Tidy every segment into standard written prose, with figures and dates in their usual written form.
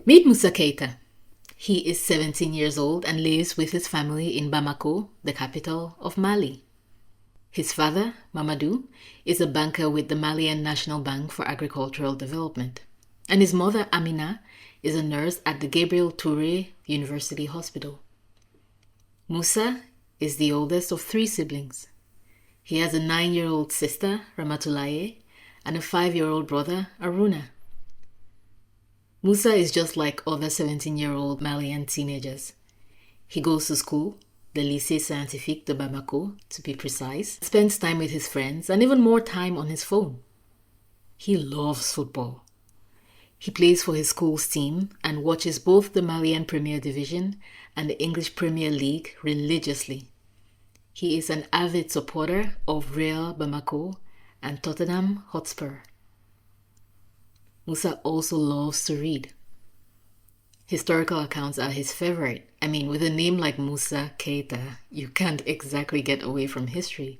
Meet Musa Keita. He is 17 years old and lives with his family in Bamako, the capital of Mali. His father, Mamadou, is a banker with the Malian National Bank for Agricultural Development, and his mother, Amina, is a nurse at the Gabriel Touré University Hospital. Musa is the oldest of 3 siblings. He has a 9-year-old sister, Ramatulaye, and a 5-year-old brother, Aruna. Musa is just like other 17-year-old Malian teenagers. He goes to school, the Lycée Scientifique de Bamako, to be precise, spends time with his friends, and even more time on his phone. He loves football. He plays for his school's team and watches both the Malian Premier Division and the English Premier League religiously. He is an avid supporter of Real Bamako and Tottenham Hotspur. Musa also loves to read. Historical accounts are his favorite. With a name like Musa Keita, you can't exactly get away from history.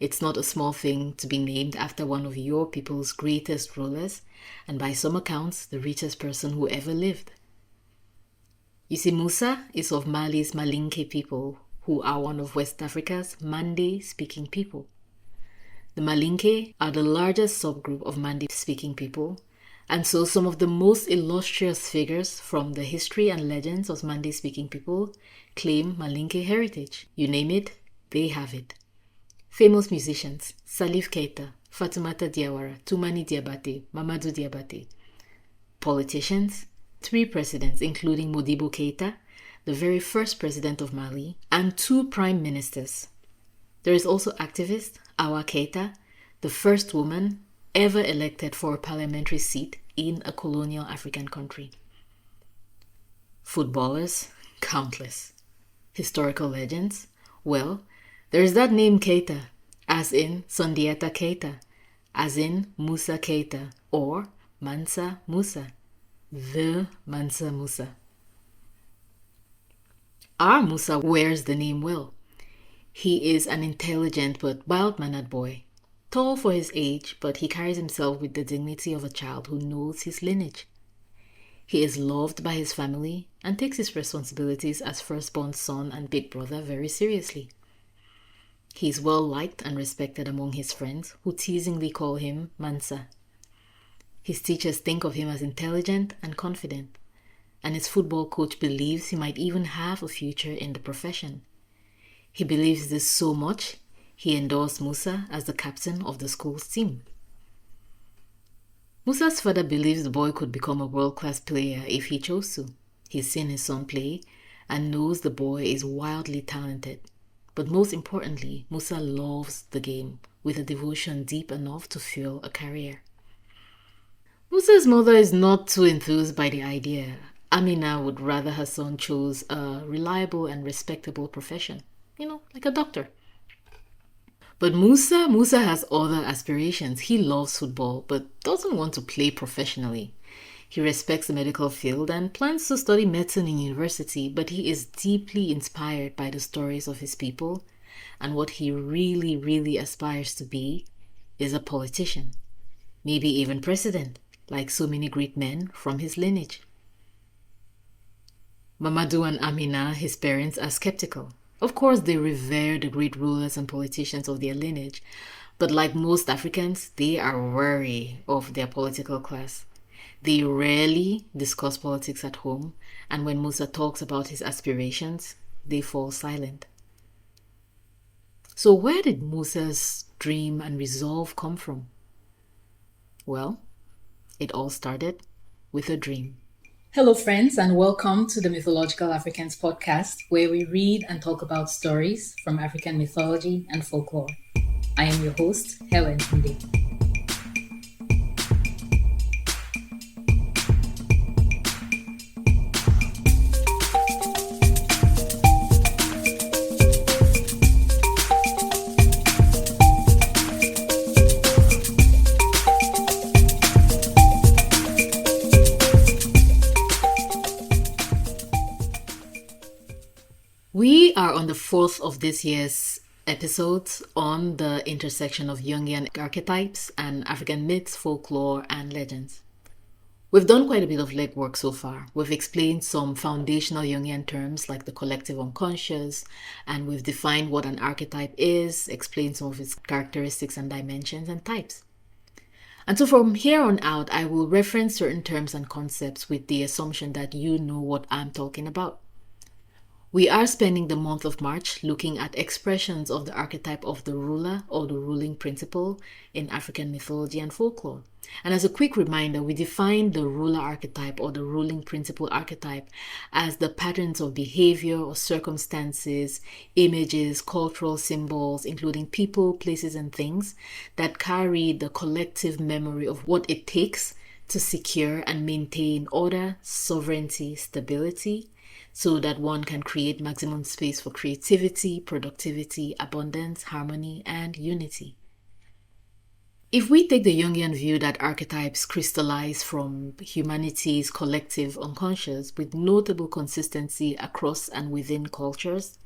It's not a small thing to be named after one of your people's greatest rulers, and by some accounts, the richest person who ever lived. You see, Musa is of Mali's Malinke people, who are one of West Africa's Mande-speaking people. The Malinke are the largest subgroup of Mande-speaking people, and so some of the most illustrious figures from the history and legends of Mande-speaking people claim Malinke heritage. You name it, they have it. Famous musicians, Salif Keita, Fatoumata Diawara, Toumani Diabate, Mamadou Diabate. Politicians, 3 presidents including Modibo Keita, the very first president of Mali, and 2 prime ministers. There is also activist Awa Keita, the first woman ever elected for a parliamentary seat in a colonial African country. Footballers, countless. Historical legends, well, there's that name Keita, as in Sundiata Keita, as in Musa Keita, or Mansa Musa, the Mansa Musa. Our Musa wears the name well. He is an intelligent but mild-mannered boy. Tall for his age, but he carries himself with the dignity of a child who knows his lineage. He is loved by his family and takes his responsibilities as firstborn son and big brother very seriously. He is well liked and respected among his friends, who teasingly call him Mansa. His teachers think of him as intelligent and confident, and his football coach believes he might even have a future in the profession. He believes this so much, he endorsed Musa as the captain of the school's team. Musa's father believes the boy could become a world-class player if he chose to. He's seen his son play and knows the boy is wildly talented. But most importantly, Musa loves the game with a devotion deep enough to fuel a career. Musa's mother is not too enthused by the idea. Amina would rather her son chose a reliable and respectable profession, like a doctor. But Musa has other aspirations. He loves football, but doesn't want to play professionally. He respects the medical field and plans to study medicine in university, but he is deeply inspired by the stories of his people, and what he really, really aspires to be is a politician. Maybe even president, like so many great men from his lineage. Mamadou and Amina, his parents, are skeptical. Of course, they revere the great rulers and politicians of their lineage, but like most Africans, they are wary of their political class. They rarely discuss politics at home, and when Musa talks about his aspirations, they fall silent. So where did Musa's dream and resolve come from? Well, it all started with a dream. Hello, friends, and welcome to the Mythological Africans podcast, where we read and talk about stories from African mythology and folklore. I am your host, Helen Mande. We are on the 4th of this year's episodes on the intersection of Jungian archetypes and African myths, folklore, and legends. We've done quite a bit of legwork so far. We've explained some foundational Jungian terms like the collective unconscious, and we've defined what an archetype is, explained some of its characteristics and dimensions and types. And so from here on out, I will reference certain terms and concepts with the assumption that you know what I'm talking about. We are spending the month of March looking at expressions of the archetype of the ruler or the ruling principle in African mythology and folklore. And as a quick reminder, we define the ruler archetype or the ruling principle archetype as the patterns of behavior or circumstances, images, cultural symbols, including people, places, and things that carry the collective memory of what it takes to secure and maintain order, sovereignty, stability, so that one can create maximum space for creativity, productivity, abundance, harmony, and unity. If we take the Jungian view that archetypes crystallize from humanity's collective unconscious with notable consistency across and within cultures,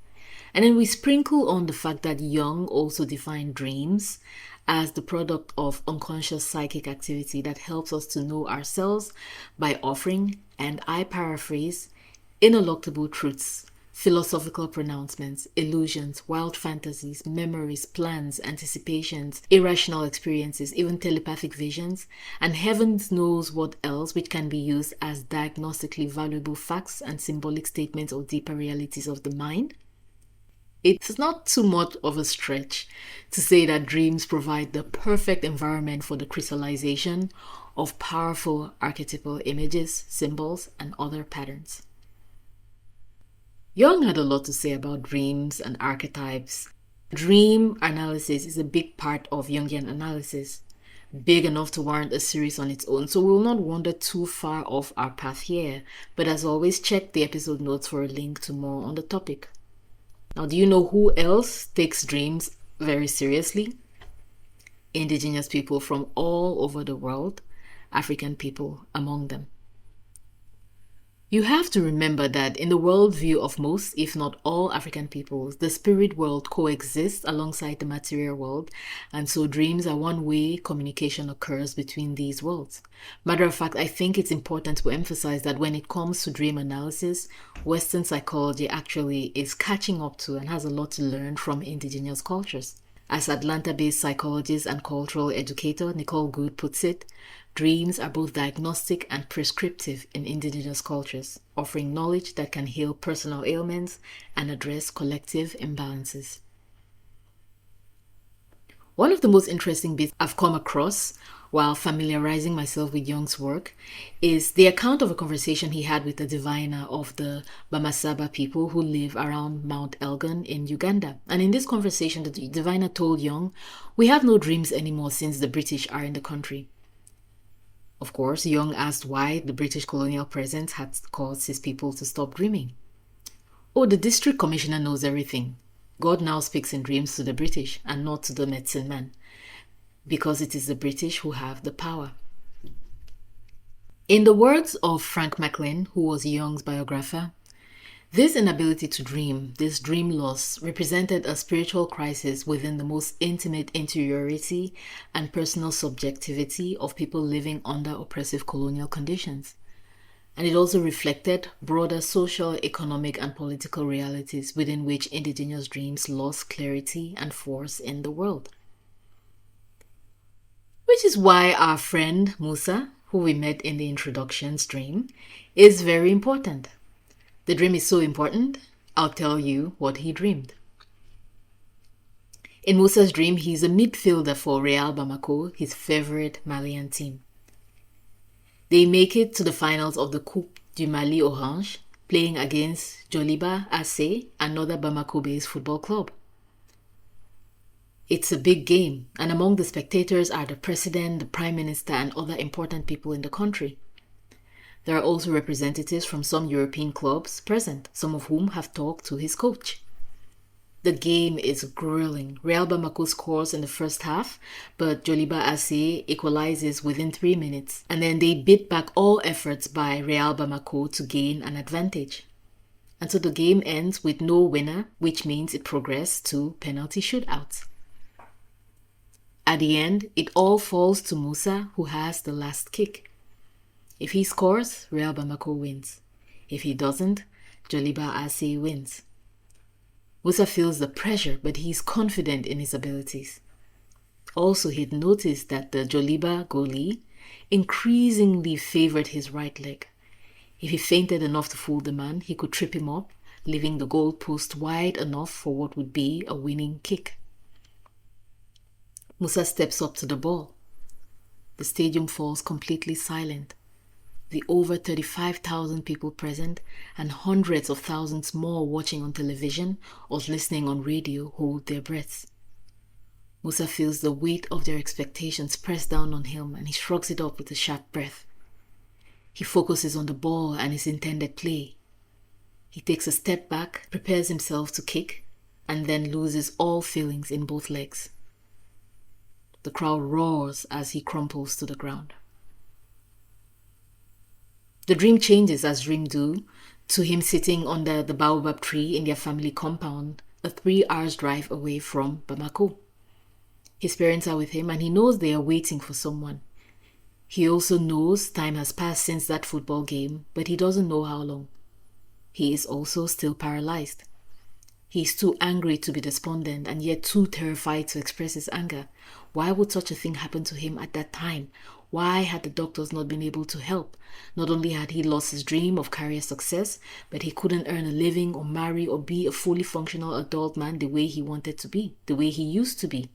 and then we sprinkle on the fact that Jung also defined dreams as the product of unconscious psychic activity that helps us to know ourselves by offering, and I paraphrase, ineluctable truths, philosophical pronouncements, illusions, wild fantasies, memories, plans, anticipations, irrational experiences, even telepathic visions, and heavens knows what else, which can be used as diagnostically valuable facts and symbolic statements of deeper realities of the mind. It's not too much of a stretch to say that dreams provide the perfect environment for the crystallization of powerful archetypal images, symbols, and other patterns. Jung had a lot to say about dreams and archetypes. Dream analysis is a big part of Jungian analysis, big enough to warrant a series on its own, so we will not wander too far off our path here, but as always, check the episode notes for a link to more on the topic. Now, do you know who else takes dreams very seriously? Indigenous people from all over the world, African people among them. You have to remember that in the worldview of most, if not all African peoples, the spirit world coexists alongside the material world, and so dreams are one way communication occurs between these worlds. Matter of fact, I think it's important to emphasize that when it comes to dream analysis, Western psychology actually is catching up to and has a lot to learn from indigenous cultures. As Atlanta-based psychologist and cultural educator Nicole Good puts it, dreams are both diagnostic and prescriptive in indigenous cultures, offering knowledge that can heal personal ailments and address collective imbalances. One of the most interesting bits I've come across while familiarizing myself with Jung's work is the account of a conversation he had with the diviner of the Bamasaba people who live around Mount Elgon in Uganda. And in this conversation, the diviner told Jung, "We have no dreams anymore since the British are in the country." Of course, Jung asked why the British colonial presence had caused his people to stop dreaming. "Oh, the district commissioner knows everything. God now speaks in dreams to the British and not to the medicine man, because it is the British who have the power." In the words of Frank McLean, who was Jung's biographer, this inability to dream, this dream loss, represented a spiritual crisis within the most intimate interiority and personal subjectivity of people living under oppressive colonial conditions. And it also reflected broader social, economic, and political realities within which indigenous dreams lost clarity and force in the world. Which is why our friend Musa, who we met in the introduction's dream, is very important. The dream is so important, I'll tell you what he dreamed. In Musa's dream, he's a midfielder for Real Bamako, his favorite Malian team. They make it to the finals of the Coupe du Mali Orange, playing against Joliba AC, another Bamako-based football club. It's a big game, and among the spectators are the president, the prime minister, and other important people in the country. There are also representatives from some European clubs present, some of whom have talked to his coach. The game is grueling. Real Bamako scores in the first half, but Joliba AC equalizes within 3 minutes, and then they beat back all efforts by Real Bamako to gain an advantage. And so the game ends with no winner, which means it progressed to penalty shootouts. At the end, it all falls to Musa, who has the last kick. If he scores, Real Bamako wins. If he doesn't, Joliba Ase wins. Musa feels the pressure, but he's confident in his abilities. Also, he'd noticed that the Joliba goalie increasingly favored his right leg. If he feinted enough to fool the man, he could trip him up, leaving the goal post wide enough for what would be a winning kick. Musa steps up to the ball. The stadium falls completely silent. The over 35,000 people present and hundreds of thousands more watching on television or listening on radio hold their breaths. Musa feels the weight of their expectations press down on him, and he shrugs it off with a sharp breath. He focuses on the ball and his intended play. He takes a step back, prepares himself to kick, and then loses all feelings in both legs. The crowd roars as he crumples to the ground. The dream changes, as dreams do, to him sitting under the baobab tree in their family compound, a 3 hours drive away from Bamako. His parents are with him and he knows they are waiting for someone. He also knows time has passed since that football game, but he doesn't know how long. He is also still paralyzed. He is too angry to be despondent and yet too terrified to express his anger. Why would such a thing happen to him at that time? Why had the doctors not been able to help? Not only had he lost his dream of career success, but he couldn't earn a living or marry or be a fully functional adult man the way he wanted to be, the way he used to be.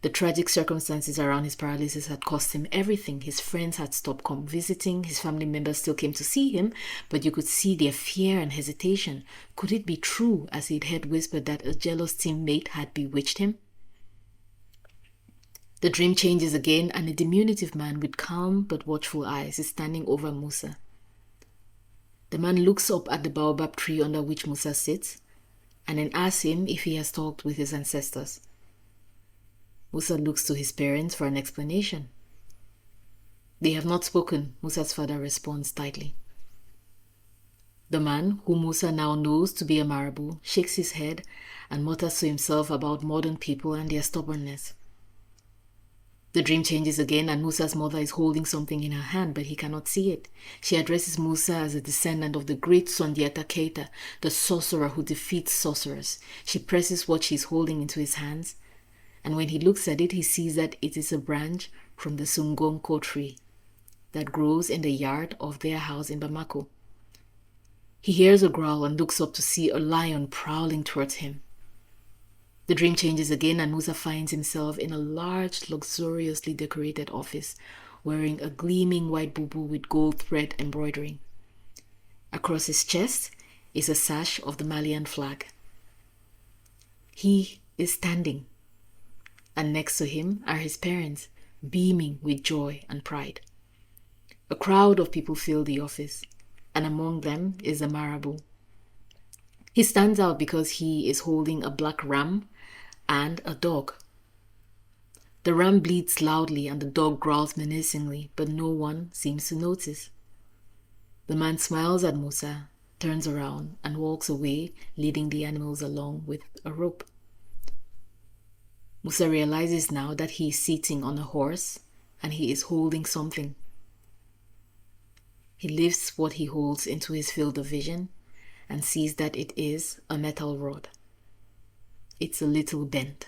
The tragic circumstances around his paralysis had cost him everything. His friends had stopped visiting. His family members still came to see him, but you could see their fear and hesitation. Could it be true, as he'd heard whispered, that a jealous teammate had bewitched him? The dream changes again, and a diminutive man with calm but watchful eyes is standing over Musa. The man looks up at the baobab tree under which Musa sits, and then asks him if he has talked with his ancestors. Musa looks to his parents for an explanation. They have not spoken, Musa's father responds tightly. The man, who Musa now knows to be a Marabu, shakes his head and mutters to himself about modern people and their stubbornness. The dream changes again and Musa's mother is holding something in her hand, but he cannot see it. She addresses Musa as a descendant of the great Sundiata Keita, the sorcerer who defeats sorcerers. She presses what she is holding into his hands, and when he looks at it, he sees that it is a branch from the Sungongko tree that grows in the yard of their house in Bamako. He hears a growl and looks up to see a lion prowling towards him. The dream changes again and Musa finds himself in a large, luxuriously decorated office, wearing a gleaming white bubu with gold thread embroidering. Across his chest is a sash of the Malian flag. He is standing, and next to him are his parents, beaming with joy and pride. A crowd of people fill the office, and among them is a Marabu. He stands out because he is holding a black ram and a dog. The ram bleats loudly and the dog growls menacingly, but no one seems to notice. The man smiles at Musa, turns around, and walks away, leading the animals along with a rope. Musa realizes now that he is sitting on a horse and he is holding something. He lifts what he holds into his field of vision and sees that it is a metal rod. It's a little bent.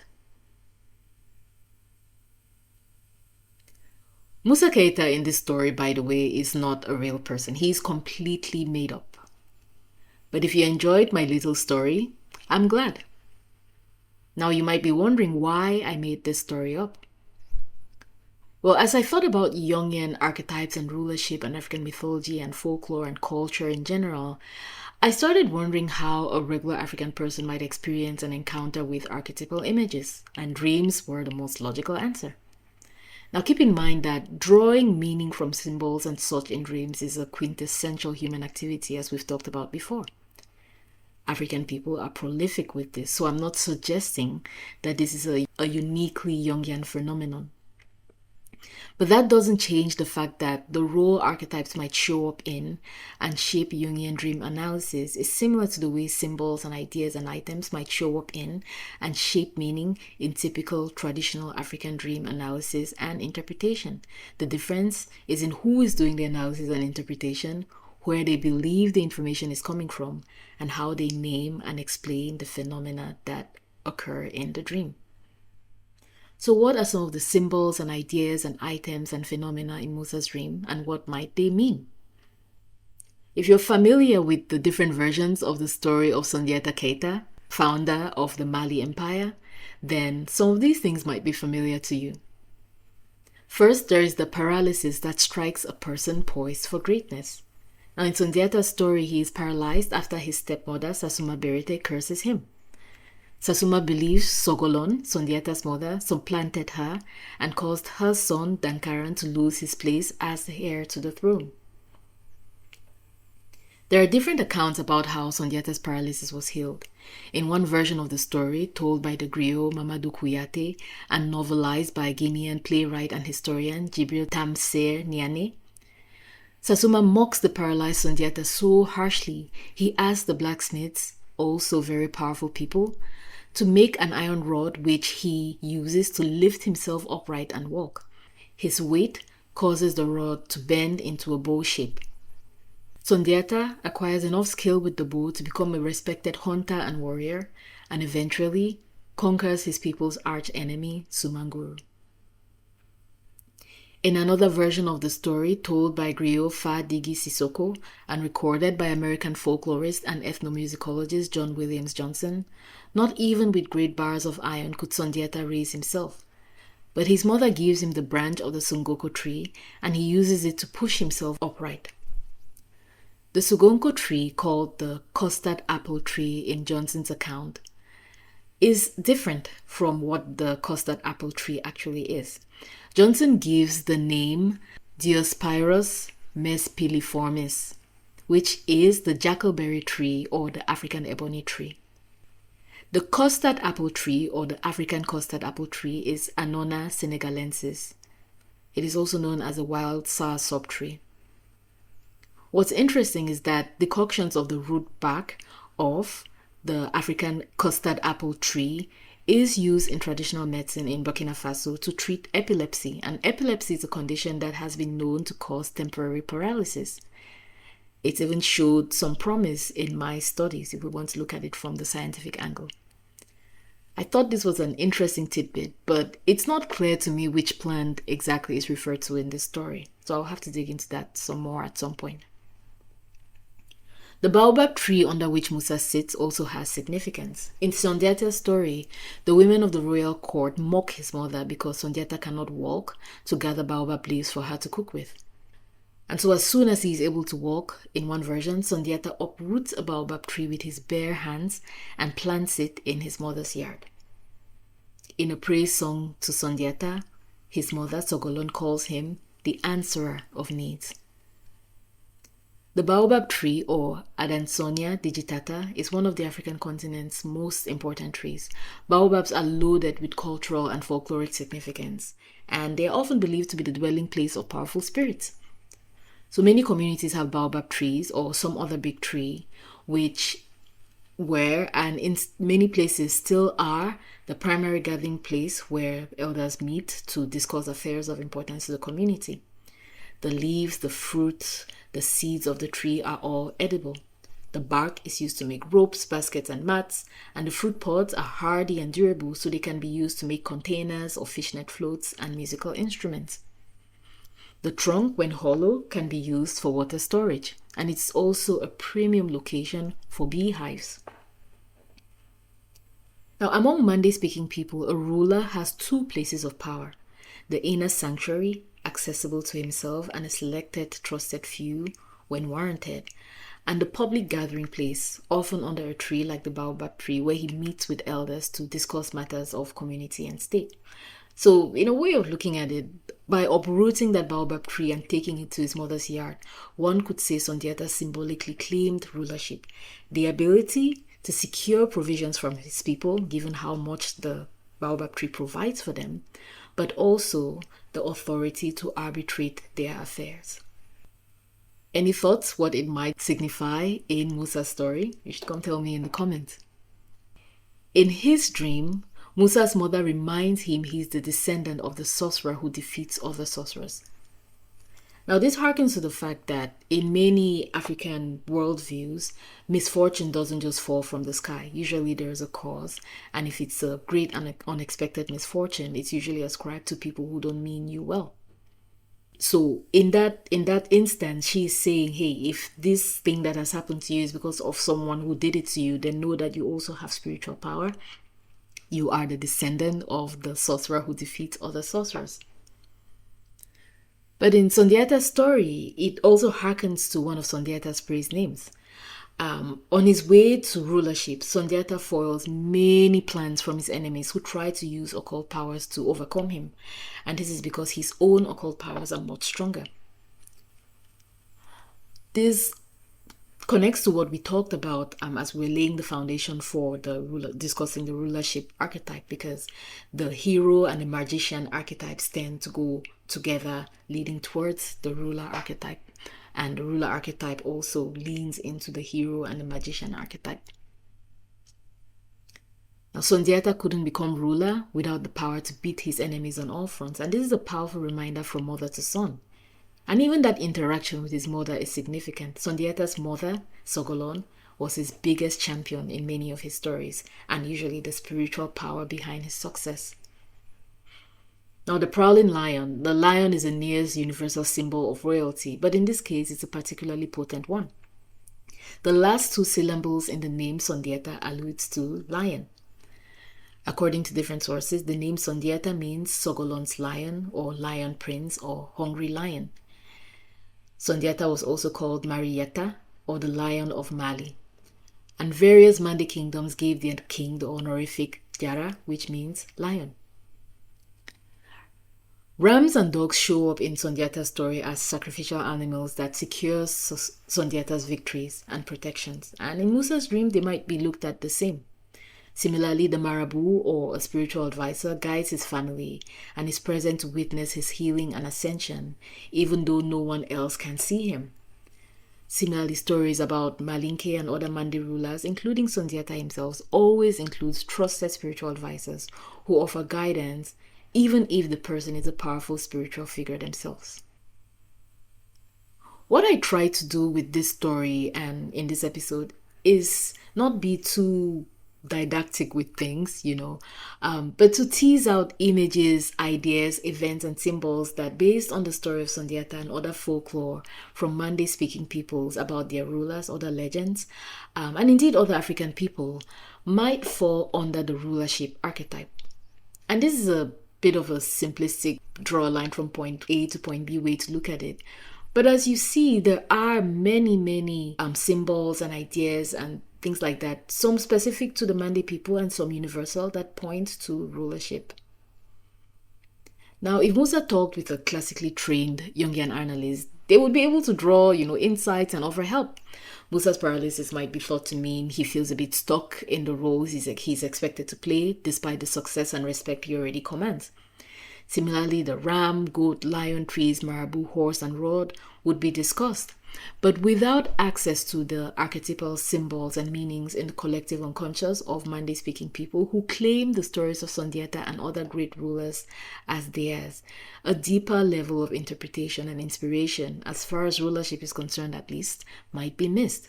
Musa Keita in this story, by the way, is not a real person. He is completely made up. But if you enjoyed my little story, I'm glad. Now you might be wondering why I made this story up. Well, as I thought about Jungian archetypes and rulership and African mythology and folklore and culture in general, I started wondering how a regular African person might experience an encounter with archetypal images, and dreams were the most logical answer. Now keep in mind that drawing meaning from symbols and such in dreams is a quintessential human activity, as we've talked about before. African people are prolific with this, so I'm not suggesting that this is a uniquely Jungian phenomenon. But that doesn't change the fact that the role archetypes might show up in and shape Jungian dream analysis is similar to the way symbols and ideas and items might show up in and shape meaning in typical traditional African dream analysis and interpretation. The difference is in who is doing the analysis and interpretation, where they believe the information is coming from, and how they name and explain the phenomena that occur in the dream. So what are some of the symbols and ideas and items and phenomena in Musa's dream, and what might they mean? If you're familiar with the different versions of the story of Sundiata Keita, founder of the Mali Empire, then some of these things might be familiar to you. First, there is the paralysis that strikes a person poised for greatness. Now in Sundiata's story, he is paralyzed after his stepmother, Sasuma Berete, curses him. Sasuma believes Sogolon, Sundiata's mother, supplanted her and caused her son Dankaran to lose his place as the heir to the throne. There are different accounts about how Sundiata's paralysis was healed. In one version of the story, told by the griot Mamadou Kouyaté and novelized by Guinean playwright and historian Djibril Tamsir Niane, Sasuma mocks the paralyzed Sundiata so harshly, he asks the blacksmiths, also very powerful people, to make an iron rod which he uses to lift himself upright and walk. His weight causes the rod to bend into a bow shape. Sundiata acquires enough skill with the bow to become a respected hunter and warrior, and eventually conquers his people's arch-enemy, Sumanguru. In another version of the story, told by griot Fa Digi Sissoko and recorded by American folklorist and ethnomusicologist John Williams Johnson, not even with great bars of iron could Sundiata raise himself. But his mother gives him the branch of the Sungoko tree, and he uses it to push himself upright. The Sugonko tree, called the custard apple tree in Johnson's account, is different from what the custard apple tree actually is. Johnson gives the name Diospyros mespiliformis, which is the jackalberry tree or the African ebony tree. The custard apple tree or the African custard apple tree is Annona senegalensis. It is also known as a wild soursop tree. What's interesting is that decoctions of the root bark of the African custard apple tree is used in traditional medicine in Burkina Faso to treat epilepsy, and epilepsy is a condition that has been known to cause temporary paralysis. It even showed some promise in my studies if we want to look at it from the scientific angle. I thought this was an interesting tidbit, but it's not clear to me which plant exactly is referred to in this story, so I'll have to dig into that some more at some point. The baobab tree under which Musa sits also has significance. In Sundiata's story, the women of the royal court mock his mother because Sundiata cannot walk to gather baobab leaves for her to cook with. And so as soon as he is able to walk, in one version, Sundiata uproots a baobab tree with his bare hands and plants it in his mother's yard. In a praise song to Sundiata, his mother Sogolon calls him the answerer of needs. The baobab tree, or Adansonia digitata, is one of the African continent's most important trees. Baobabs are loaded with cultural and folkloric significance, and they are often believed to be the dwelling place of powerful spirits. So many communities have baobab trees or some other big tree, which were, and in many places still are, the primary gathering place where elders meet to discuss affairs of importance to the community. The leaves, the fruits, the seeds of the tree are all edible. The bark is used to make ropes, baskets, and mats, and the fruit pods are hardy and durable, so they can be used to make containers or fishnet floats and musical instruments. The trunk, when hollow, can be used for water storage, and it's also a premium location for beehives. Now, among Mande-speaking people, a ruler has two places of power: the inner sanctuary, accessible to himself and a selected trusted few when warranted, and the public gathering place, often under a tree like the baobab tree, where he meets with elders to discuss matters of community and state. So, in a way of looking at it, by uprooting that baobab tree and taking it to his mother's yard, one could say Sundiata symbolically claimed rulership, the ability to secure provisions from his people, given how much the baobab tree provides for them, but also the authority to arbitrate their affairs. Any thoughts what it might signify in Musa's story? You should come tell me in the comments. In his dream, Musa's mother reminds him he's the descendant of the sorcerer who defeats other sorcerers. Now, this harkens to the fact that in many African worldviews, misfortune doesn't just fall from the sky. Usually there's a cause, and if it's a great and unexpected misfortune, it's usually ascribed to people who don't mean you well. So in that instance, she's saying, hey, if this thing that has happened to you is because of someone who did it to you, then know that you also have spiritual power. You are the descendant of the sorcerer who defeats other sorcerers. But in Sundiata's story, it also harkens to one of Sundiata's praise names. On his way to rulership, Sundiata foils many plans from his enemies who try to use occult powers to overcome him. And this is because his own occult powers are much stronger. This connects to what we talked about as we're laying the foundation for discussing the rulership archetype, because the hero and the magician archetypes tend to go together, leading towards the ruler archetype. And the ruler archetype also leans into the hero and the magician archetype. Now, Sundiata couldn't become ruler without the power to beat his enemies on all fronts. And this is a powerful reminder from mother to son. And even that interaction with his mother is significant. Sundiata's mother, Sogolon, was his biggest champion in many of his stories, and usually the spiritual power behind his success. Now, the prowling lion. The lion is a nearest universal symbol of royalty, but in this case, it's a particularly potent one. The last two syllables in the name Sundiata alludes to lion. According to different sources, the name Sundiata means Sogolon's lion, or lion prince, or hungry lion. Sundiata was also called Marietta, or the Lion of Mali. And various Mande kingdoms gave the king the honorific Jara, which means lion. Rams and dogs show up in Sundiata's story as sacrificial animals that secures Sundiata's victories and protections. And in Musa's dream, they might be looked at the same. Similarly, the Marabu, or a spiritual advisor, guides his family and is present to witness his healing and ascension, even though no one else can see him. Similarly, stories about Malinke and other Mande rulers, including Sundiata himself, always includes trusted spiritual advisors who offer guidance, even if the person is a powerful spiritual figure themselves. What I try to do with this story and in this episode is not be too didactic with things, but to tease out images, ideas, events, and symbols that, based on the story of Sundiata and other folklore from Mande-speaking peoples about their rulers, other legends, and indeed other African people, might fall under the rulership archetype. And this is a bit of a simplistic draw a line from point A to point B way to look at it. But as you see, there are many symbols and ideas and things like that, some specific to the Mande people and some universal, that point to rulership. Now, if Musa talked with a classically trained Jungian analyst, they would be able to draw, insights and offer help. Musa's paralysis might be thought to mean he feels a bit stuck in the roles he's expected to play, despite the success and respect he already commands. Similarly, the ram, goat, lion, trees, marabou, horse, and rod would be discussed. But without access to the archetypal symbols and meanings in the collective unconscious of Mande-speaking people who claim the stories of Sundiata and other great rulers as theirs, a deeper level of interpretation and inspiration, as far as rulership is concerned at least, might be missed.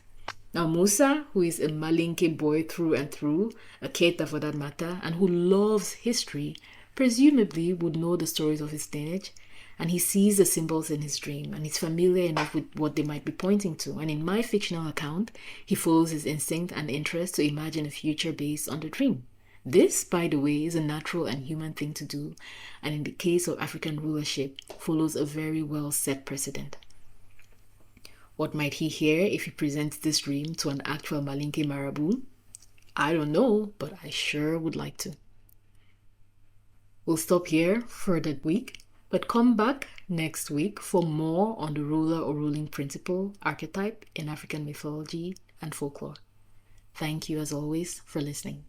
Now, Musa, who is a Malinke boy through and through, a Keita for that matter, and who loves history, presumably would know the stories of his lineage, and he sees the symbols in his dream, and is familiar enough with what they might be pointing to. And in my fictional account, he follows his instinct and interest to imagine a future based on the dream. This, by the way, is a natural and human thing to do, and in the case of African rulership, follows a very well set precedent. What might he hear if he presents this dream to an actual Malinke Marabou? I don't know, but I sure would like to. We'll stop here for that week, but come back next week for more on the ruler or ruling principle archetype in African mythology and folklore. Thank you as always for listening.